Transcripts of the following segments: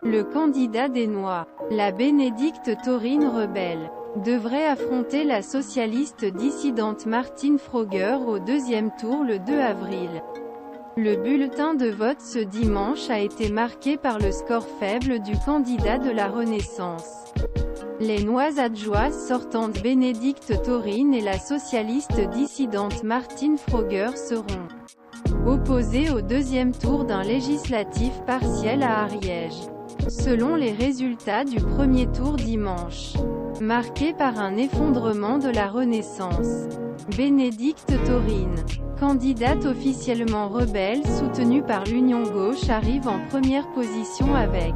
Le candidat des Noix, la Bénédicte taurine rebelle, devrait affronter la socialiste dissidente Martine Froger au deuxième tour le 2 avril. Le bulletin de vote ce dimanche a été marqué par le score faible du candidat de la Renaissance. Les Noisadjoises sortantes Bénédicte taurine et la socialiste dissidente Martine Froger seront opposées au deuxième tour d'un législatif partiel à Ariège. Selon les résultats du premier tour dimanche, marqué par un effondrement de la Renaissance, Bénédicte taurine, candidate officiellement rebelle soutenue par l'Union gauche, arrive en première position avec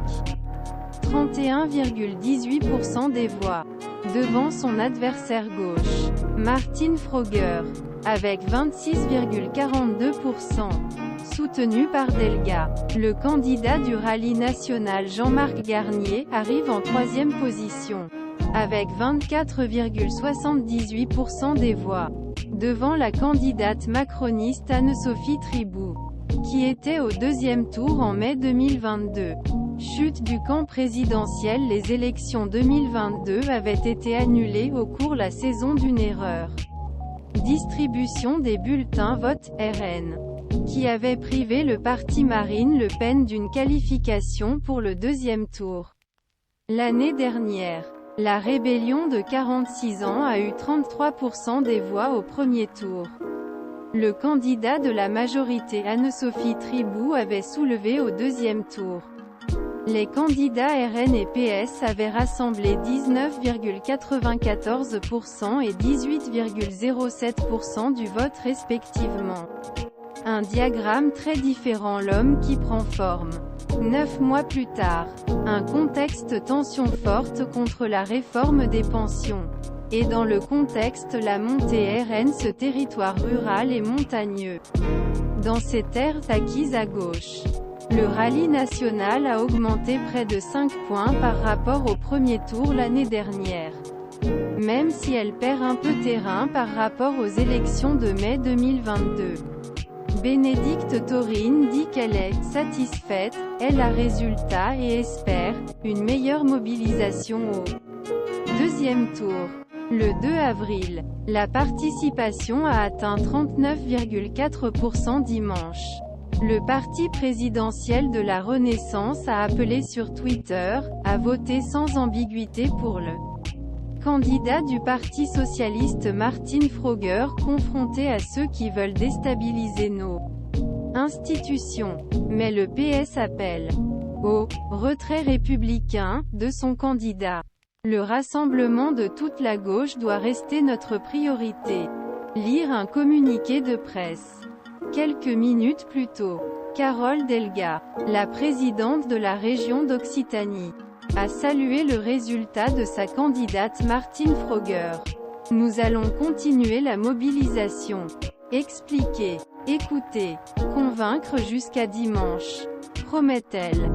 31,18% des voix, devant son adversaire gauche, Martine Froger, avec 26,42%. Soutenu par Delga, le candidat du rallye national Jean-Marc Garnier, arrive en troisième position, avec 24,78% des voix, devant la candidate macroniste Anne-Sophie Tribou, qui était au deuxième tour en mai 2022. Chute du camp présidentiel. Les élections 2022 avaient été annulées au cours de la saison d'une erreur. Distribution des bulletins vote RN, qui avait privé le parti Marine Le Pen d'une qualification pour le deuxième tour. L'année dernière, la rébellion de 46 ans a eu 33% des voix au premier tour. Le candidat de la majorité Anne-Sophie Tribou avait soulevé au deuxième tour. Les candidats RN et PS avaient rassemblé 19,94% et 18,07% du vote respectivement. Un diagramme très différent. L'homme qui prend forme. 9 mois plus tard, un contexte tension forte contre la réforme des pensions. Et dans le contexte la montée RN, ce territoire rural et montagneux. Dans ces terres acquises à gauche, le rallye national a augmenté près de 5 points par rapport au premier tour l'année dernière. Même si elle perd un peu terrain par rapport aux élections de mai 2022. Bénédicte taurine dit qu'elle est satisfaite, elle a résultat et espère une meilleure mobilisation au deuxième tour. Le 2 avril, la participation a atteint 39,4% dimanche. Le parti présidentiel de la Renaissance a appelé sur Twitter à voter sans ambiguïté pour le candidat du Parti socialiste Martine Froger, confronté à ceux qui veulent déstabiliser nos institutions. Mais le PS appelle au retrait républicain de son candidat. Le rassemblement de toute la gauche doit rester notre priorité. Lire un communiqué de presse. Quelques minutes plus tôt, Carole Delga, la présidente de la région d'Occitanie, a salué le résultat de sa candidate Martine Froger. Nous allons continuer la mobilisation. Expliquer, écouter, convaincre jusqu'à dimanche, promet-elle.